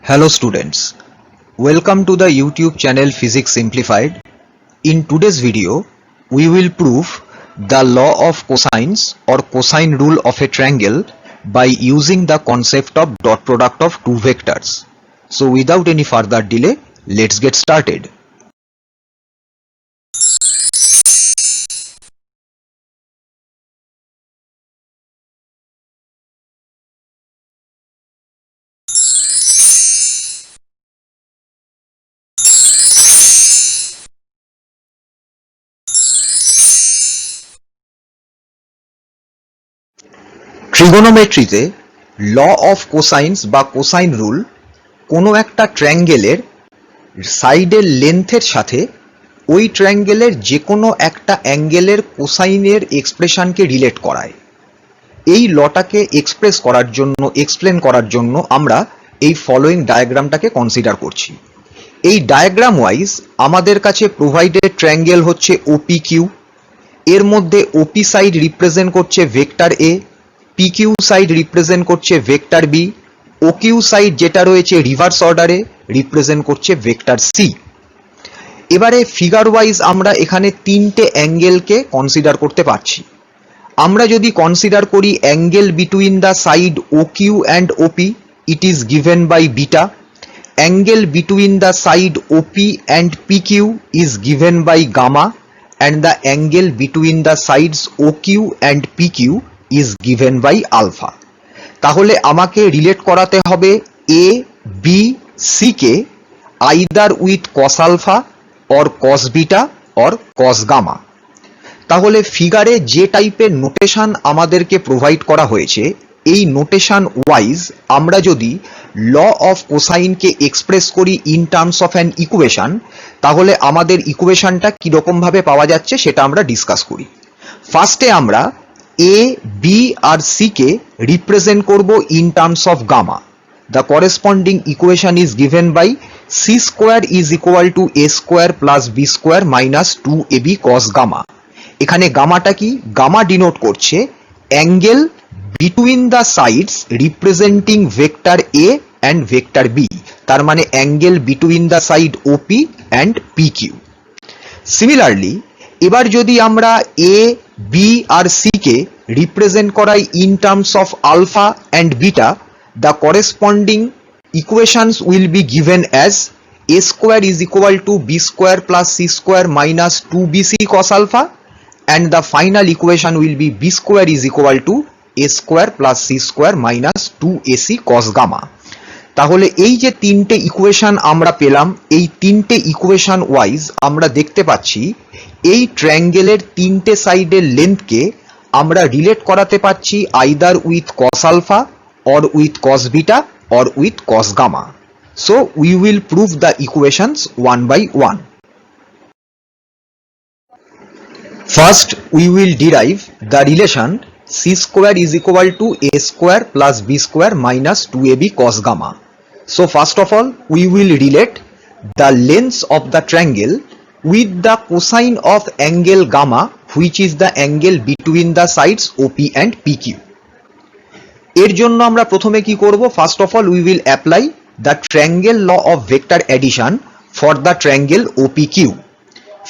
Hello students, welcome to the YouTube channel Physics Simplified. In today's video, we will prove the law of cosines or cosine rule of a triangle by using the concept of dot product of two vectors. So without any further delay, let's get started. ট্রিগোনোমেট্রিতে law of cosines বা cosine rule কোনো একটা ট্রায়াঙ্গেলের সাইডের লেন্থের সাথে ওই ট্রায়াঙ্গেলের যে কোনো একটা অ্যাঙ্গেলের কোসাইনের এক্সপ্রেশনকে রিলেট করায়। এই লটাকে এক্সপ্লেন করার জন্য আমরা এই ফলোয়িং ডায়াগ্রামটাকে কনসিডার করছি। এই ডায়াগ্রাম ওয়াইজ আমাদের কাছে প্রোভাইডেড ট্রায়াঙ্গেল হচ্ছে ওপি কিউ। এর মধ্যে ওপি সাইড রিপ্রেজেন্ট করছে ভেক্টর এ, পিকিউ সাইড রিপ্রেজেন্ট করছে ভেক্টর বি, ওকিউ সাইড যেটা রয়েছে রিভার্স অর্ডারে রিপ্রেজেন্ট করছে ভেক্টর সি। এবারে ফিগার ওয়াইজ আমরা এখানে তিনটে অ্যাঙ্গেলকে কনসিডার করতে পারছি। আমরা যদি কনসিডার করি angle between the side OQ and OP, it is given by beta. Angle between the side OP and PQ is given by gamma, and the angle between the sides OQ and PQ is given by alpha. তাহলে আমাকে relate করাতে হবে A, B, C K either with cos alpha or cos beta or cos gamma. তাহলে ফিগারে যে টাইপের notation আমাদেরকে provide করা হয়েছে, এই নোটেশন ওয়াইজ আমরা যদি ল অফ কোসাইনকে এক্সপ্রেস করি in terms of an equation, তাহলে আমাদের ইকুয়েশনটা কিরকম ভাবে পাওয়া যাচ্ছে সেটা আমরা ডিসকাস করি। ফার্স্টে আমরা এ, বি আর সি কে রিপ্রেজেন্ট করব in terms of gamma. The corresponding equation is given by C square is equal to A square plus B square minus 2ab cos gamma. এখানে গামাটা কি? গামা ডিনোট করছে angle between the sides representing vector A and vector B, তার মানে angle between the side OP and PQ. Similarly এবার যদি আমরা A, B আর সি কে রিপ্রেজেন্ট করাই in terms of alpha and beta, the corresponding equations will be given as A square is equal to B square plus C square minus 2bc cos alpha, and the final equation will be b square is equal to a square plus c square minus 2ac cos gamma. তাহলে এই যে তিনটে equation আমরা পেলাম, এই তিনটে equation wise আমরা দেখতে পাচ্ছি এই ট্রায়াঙ্গেলের তিনটে সাইডের লেন্থকে আমরা রিলেট করাতে পাচ্ছি either with cos alpha or with cos beta or with cos gamma. So we will prove the equations one by one. First, we will derive the relation c square is equal to a square plus b square minus 2ab cos gamma. So first of all, we will relate the lengths of the triangle with the cosine of angle gamma, which is the angle between the sides OP and PQ. এর জন্য আমরা প্রথমে কি করব? First of all, we will apply the triangle law of vector addition for the triangle OPQ.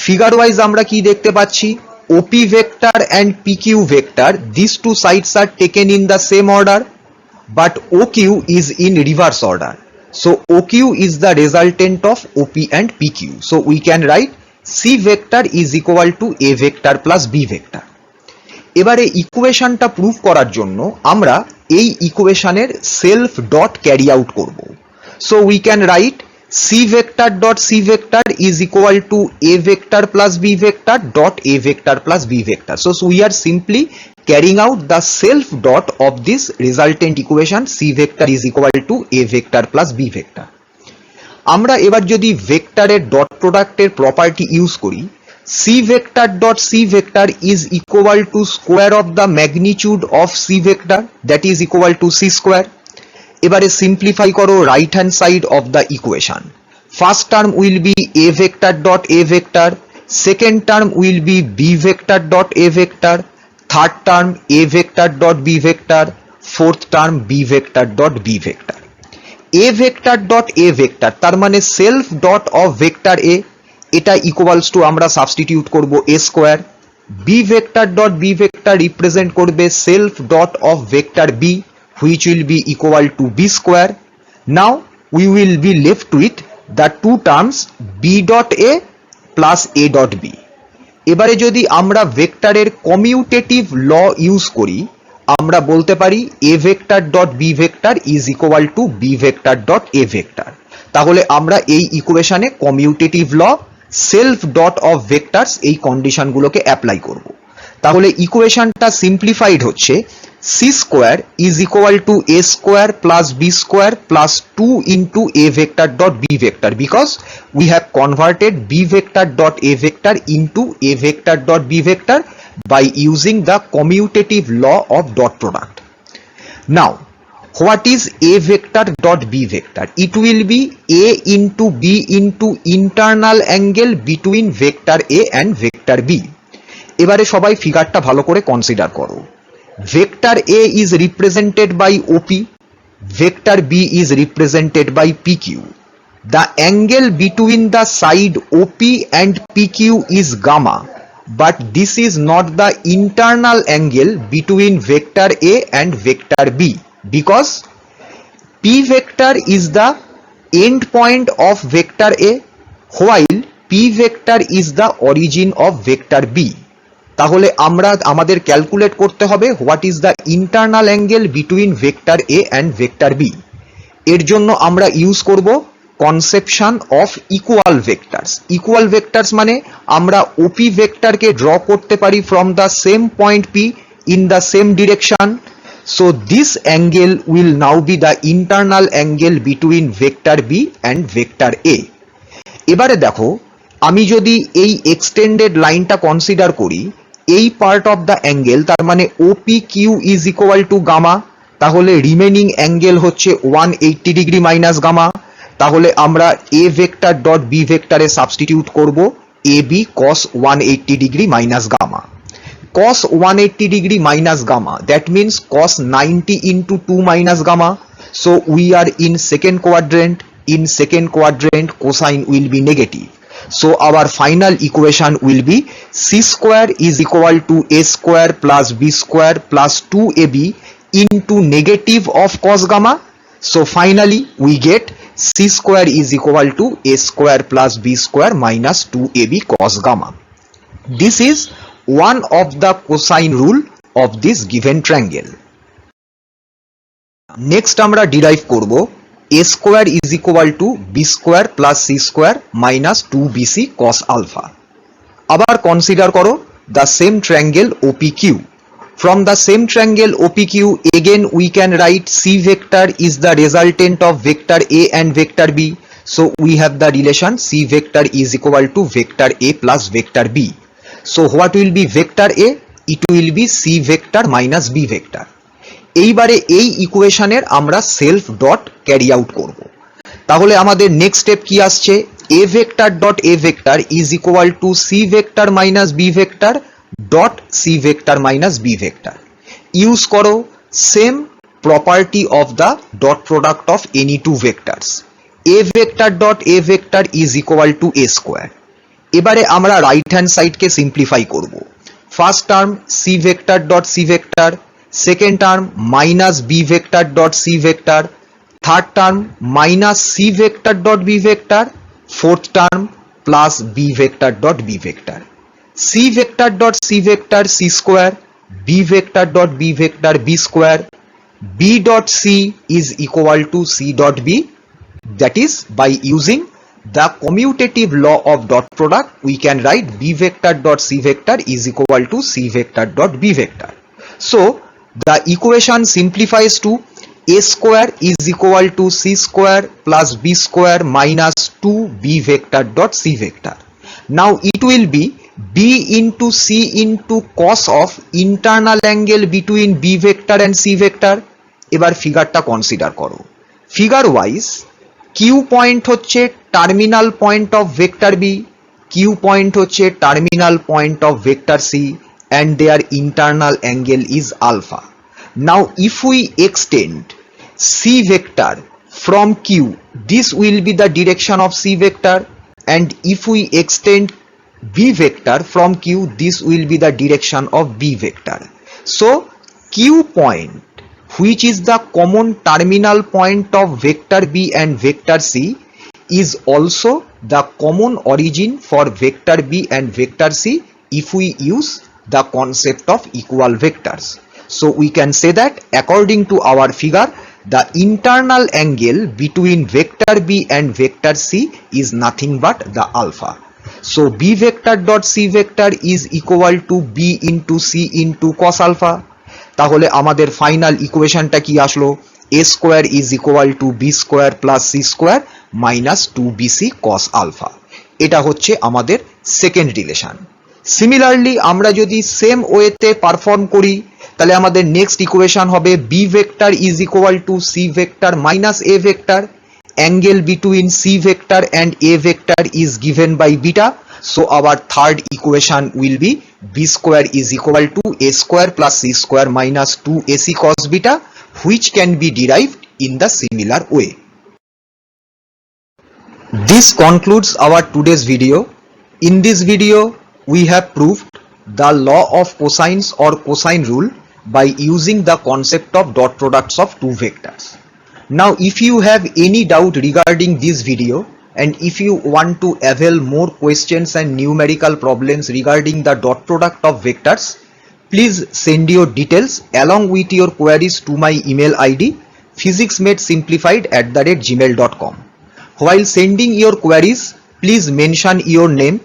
Figure wise আমরা কি দেখতে পাচ্ছি? OP vector and PQ vector, these two sides are taken in the same order, but OQ is in reverse order. So OQ is the resultant of OP and PQ. So we can write C vector is equal to A vector plus B vector. এবারে ইকুয়েশনটা prove করার জন্য আমরা এই ইকুয়েশনের self dot carry out করব। So we can write C vector dot C vector is equal to A vector plus B vector dot A vector plus B vector. So we are simply carrying out the self dot of this resultant equation C vector is equal to A vector plus B vector. আমরা এবার যদি ভেক্টরের dot প্রোডাক্টের property use করি, C vector dot C vector is equal to square of the magnitude of C vector, that is equal to C square. এবারে simplify করো right hand side of the equation. First term will be A vector dot A vector, second term will be B vector dot A vector, third term A vector dot B vector, fourth term B vector dot B vector. A vector dot A vector, তার মানে self dot of vector A, এটা equals to আমরা substitute করব A square. B vector dot B vector represent করবে self dot of vector B, which will be equal to b square. Now we will be left with the two terms b dot a plus a dot b. এবারে যদি আমরা ভেক্টরের commutative ল use করি, আমরা বলতে পারি a vector dot b vector is equal to b vector dot a vector. তাহলে আমরা এই ইকুয়েশনে commutative law self dot of vectors এই কন্ডিশনগুলোকে অ্যাপ্লাই করব। তাহলে ইকুয়েশনটা সিম্পলিফাইড হচ্ছে c square is equal to a square plus b square plus 2 into a vector dot b vector, because we have converted b vector dot a vector into a vector dot b vector by using the commutative law of dot product. Now, what is a vector dot b vector? It will be a into b into internal angle between vector a and vector b. এবারে সবাই ফিগারটা ভালো করে consider করো। Vector A is represented by OP, vector B is represented by PQ. The angle between the side OP and PQ is gamma, but this is not the internal angle between vector A and vector B, because P vector is the end point of vector A, while P vector is the origin of vector B. তাহলে আমরা আমাদের calculate করতে হবে what is the internal angle between vector A and vector B. এর জন্য আমরা use করব conception of equal vectors. Equal vectors মানে আমরা ওপি ভেক্টরকে ড্র করতে পারি from the same point P in the same direction. So this angle will now be the internal angle between vector B and vector A. এবারে দেখো, আমি যদি এই এক্সটেন্ডেড লাইনটা কনসিডার করি, এই পার্ট অফ দ্য অ্যাঙ্গেল, তার মানে OP Q is equal to gamma, তাহলে রিমেনিং অ্যাঙ্গেল হচ্ছে 180 ডিগ্রি মাইনাস গামা। তাহলে আমরা এ ভেক্টর ডট বি ভেক্টরে সাবস্টিটিউট করব A B cos 180 degree minus gamma. cos 180 degree minus gamma, that means cos 90 into 2 minus gamma. So we are in second quadrant. In second quadrant, cosine will be negative. So our final equation will be c square is equal to a square plus b square plus 2ab into negative of cos gamma. So finally we get c square is equal to a square plus b square minus 2ab cos gamma. This is one of the cosine rule of this given triangle. Next আমরা derive করব a square is equal to b square plus c square minus 2bc cos alpha. আবার consider করো the same triangle OPQ. From the same triangle OPQ, again we can write c vector is the resultant of vector A and vector B. So we have the relation c vector is equal to vector A plus vector B. So what will be vector A? It will be c vector minus b vector. এইবারে এই ইকুয়েশনের আমরা self dot carry out করব। তাহলে আমাদের next step কি আসছে? A vector dot A vector is equal to C vector minus B vector dot C vector minus B vector. Use করো same property of the dot product of any two vectors. A vector dot A vector is equal to A square. এবারে আমরা right hand সাইডকে simplify করব। First term C vector dot C vector, second term minus b vector dot c vector, third term minus c vector dot b vector, fourth term plus b vector dot b vector. C vector dot c vector c square, b vector dot b vector b square, b dot c is equal to c dot b. That is, by using the commutative law of dot product, we can write b vector dot c vector is equal to c vector dot b vector. So the equation simplifies to a square is equal to c square plus b square minus 2b vector dot c vector. Now it will be b into c into cos of internal angle between b vector and c vector. এবার ফিগারটা consider করো। Figure wise Q point হচ্ছে terminal point of vector B, Q point হচ্ছে terminal point of vector C, and their internal angle is alpha. Now if we extend c vector from Q, this will be the direction of C vector, and if we extend B vector from Q, this will be the direction of B vector. So Q point, which is the common terminal point of vector B and vector C, is also the common origin for vector B and vector C if we use the concept of equal vectors. So we can say that according to our figure, the internal angle between vector B and vector C is nothing but the alpha. So B vector dot C vector is equal to B into C into cos alpha. তাহলে আমাদের final ইকুয়েশনটা কি আসলো? A square is equal to B square plus C square minus 2BC cos alpha. এটা হচ্ছে আমাদের second relation. Similarly আমরা যদি same ওয়েতে পারফর্ম করি, তাহলে আমাদের নেক্সট ইকুয়েশন হবে B vector is equal to C vector minus A vector. Angle between C vector and A vector is given by beta. So our third equation will be B square is equal to A square plus C square minus 2AC cos beta, which can be derived in the similar way. This concludes our today's video. In this video, we have proved the law of cosines or cosine rule by using the concept of dot products of two vectors. Now, if you have any doubt regarding this video, and if you want to avail more questions and numerical problems regarding the dot product of vectors, please send your details along with your queries to my email ID physicsmadesimplified@gmail.com. While sending your queries, please mention your name,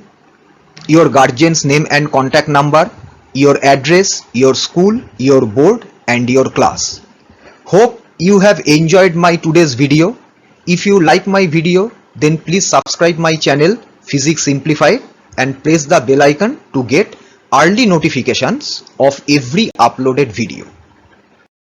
your guardian's name and contact number, your address, your school, your board and your class. Hope you have enjoyed my today's video. If you like my video, then please subscribe my channel Physics Simplified and press the bell icon to get early notifications of every uploaded video.